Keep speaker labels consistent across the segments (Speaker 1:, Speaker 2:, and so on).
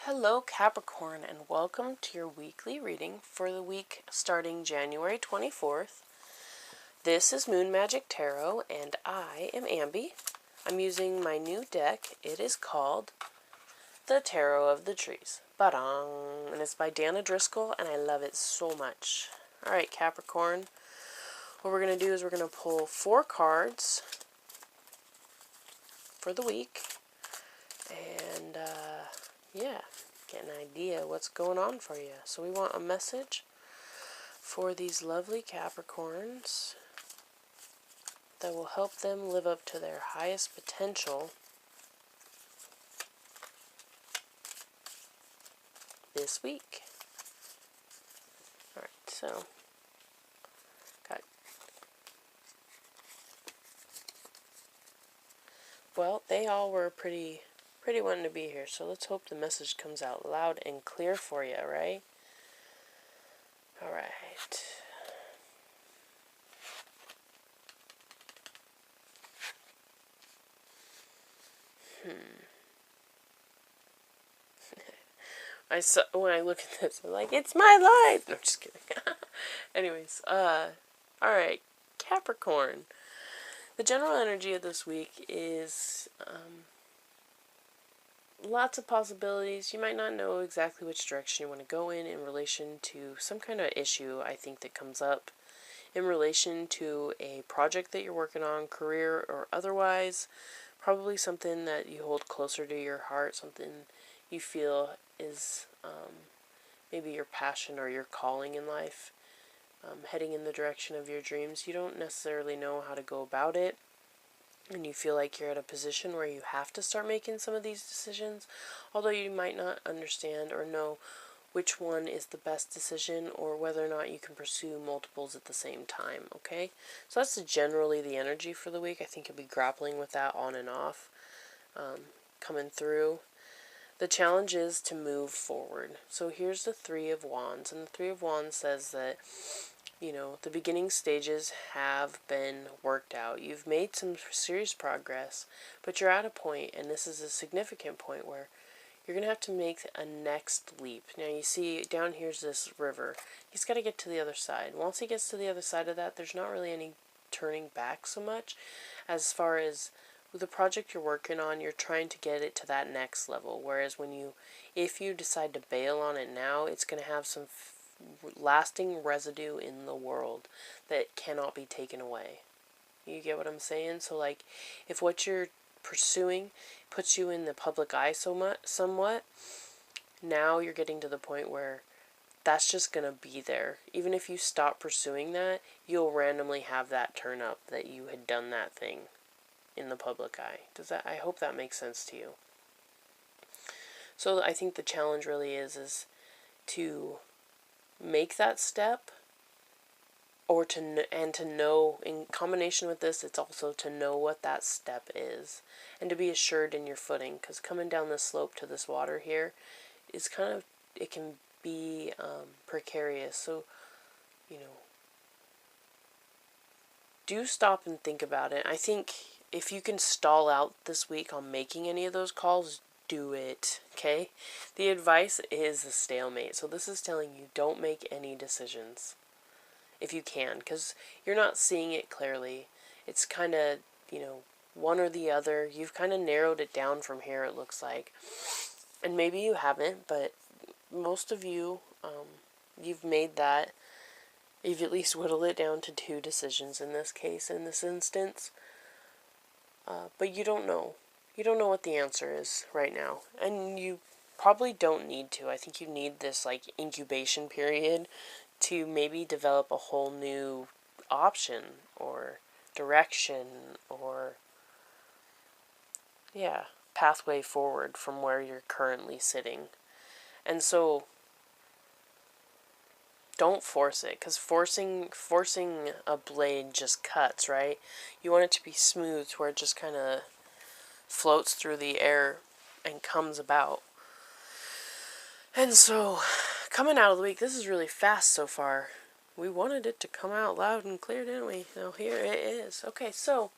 Speaker 1: Hello Capricorn, and welcome to your weekly reading for the week starting January 24th. This is Moon Magic Tarot and I am Ambi. I'm using my new deck. It is called the Tarot of the Trees. Ba-dong! And it's by Dana Driscoll and I love it so much. Alright Capricorn, what we're going to do is we're going to pull 4 cards for the week. And yeah, get an idea what's going on for you. So we want a message for these lovely Capricorns that will help them live up to their highest potential this week. Alright, so got, well, they all were pretty wanting to be here, so let's hope the message comes out loud and clear for you, right? Alright. When I look at this, I'm like, it's my life! No, I'm just kidding. Anyways, alright, Capricorn. The general energy of this week is, lots of possibilities. You might not know exactly which direction you want to go in relation to some kind of issue, I think, that comes up in relation to a project that you're working on, career or otherwise. Probably something that you hold closer to your heart, something you feel is maybe your passion or your calling in life, heading in the direction of your dreams. You don't necessarily know how to go about it, and you feel like you're at a position where you have to start making some of these decisions, although you might not understand or know which one is the best decision or whether or not you can pursue multiples at the same time, okay? So that's generally the energy for the week. I think you'll be grappling with that on and off, coming through. The challenge is to move forward. So here's the Three of Wands, and the Three of Wands says that, you know, the beginning stages have been worked out. You've made some serious progress, but you're at a point, and this is a significant point, where you're going to have to make a next leap. Now you see down here's this river. He's got to get to the other side. Once he gets to the other side of that, there's not really any turning back so much. As far as with the project you're working on, you're trying to get it to that next level. Whereas if you decide to bail on it now, it's going to have some lasting residue in the world that cannot be taken away. You get what I'm saying? So like, if what you're pursuing puts you in the public eye somewhat, now you're getting to the point where that's just going to be there. Even if you stop pursuing that, you'll randomly have that turn up that you had done that thing in the public eye. I hope that makes sense to you. So I think the challenge really is to make that step, or to know, in combination with this, it's also to know what that step is, and to be assured in your footing, because coming down this slope to this water here is it can be precarious. So, you know, do stop and think about it. I think if you can stall out this week on making any of those calls, do it, okay? The advice is a stalemate. So this is telling you, don't make any decisions if you can, because you're not seeing it clearly. It's kind of, you know, one or the other. You've kind of narrowed it down from here, it looks like. And maybe you haven't, but most of you, you've made that. You've at least whittled it down to 2 decisions in this case, in this instance. But you don't know. You don't know what the answer is right now. And you probably don't need to. I think you need this, like, incubation period to maybe develop a whole new option or direction or, yeah, pathway forward from where you're currently sitting. And so don't force it, because forcing a blade just cuts, right? You want it to be smooth, where it just kind of floats through the air and comes about. And so, coming out of the week, this is really fast so far. We wanted it to come out loud and clear, didn't we? Now here it is. Okay, so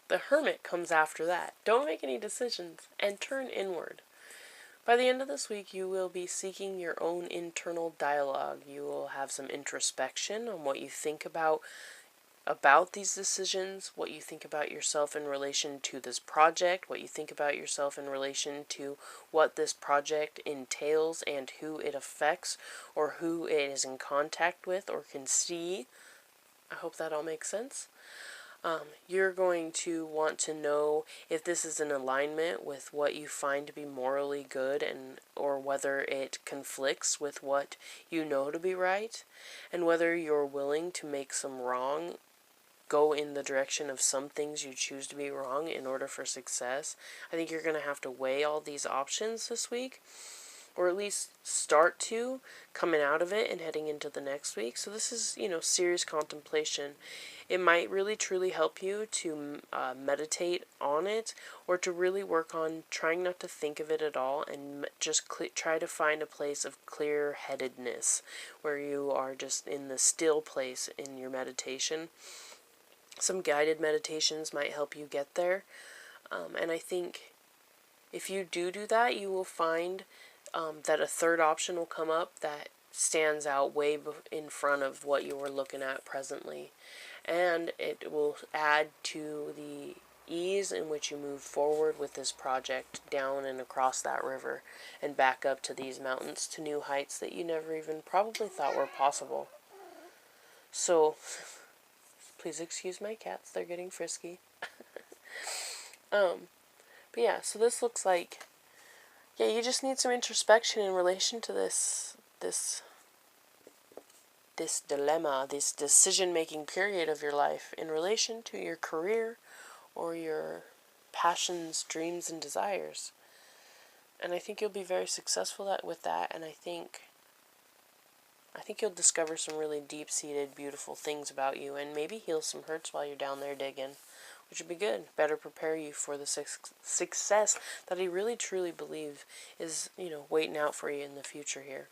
Speaker 1: the Hermit comes after that. Don't make any decisions and turn inward. By the end of this week, you will be seeking your own internal dialogue. You will have some introspection on what you think about these decisions, what you think about yourself in relation to this project, what you think about yourself in relation to what this project entails and who it affects or who it is in contact with or can see. I hope that all makes sense. You're going to want to know if this is in alignment with what you find to be morally good, and or whether it conflicts with what you know to be right, and whether you're willing to make some wrong go in the direction of some things you choose to be wrong in order for success. I think you're going to have to weigh all these options this week, or at least start to, coming out of it and heading into the next week. So this is, serious contemplation. It might really truly help you to meditate on it, or to really work on trying not to think of it at all and just try to find a place of clear-headedness where you are just in the still place in your meditation. Some guided meditations might help you get there. And I think if you do that, you will find that a third option will come up that stands out way in front of what you were looking at presently. And it will add to the ease in which you move forward with this project down and across that river and back up to these mountains, to new heights that you never even probably thought were possible. So, please excuse my cats, they're getting frisky. But yeah, so this looks like, you just need some introspection in relation to this dilemma, this decision-making period of your life in relation to your career or your passions, dreams, and desires. And I think you'll be very successful with that, and I think you'll discover some really deep-seated, beautiful things about you, and maybe heal some hurts while you're down there digging, which would be good. Better prepare you for the success that I really truly believe is, waiting out for you in the future here.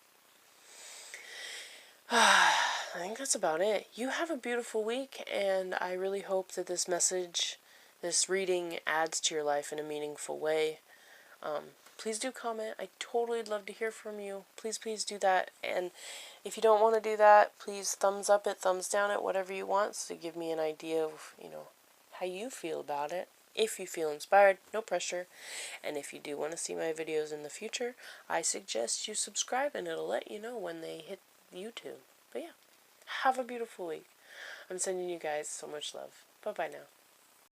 Speaker 1: I think that's about it. You have a beautiful week, and I really hope that this message, this reading, adds to your life in a meaningful way. Please do comment. I totally would love to hear from you. Please do that. And if you don't want to do that, please thumbs up it, thumbs down it, whatever you want, to give me an idea of, how you feel about it. If you feel inspired, no pressure. And if you do want to see my videos in the future, I suggest you subscribe, and it'll let you know when they hit YouTube. But yeah, have a beautiful week. I'm sending you guys so much love. Bye-bye now.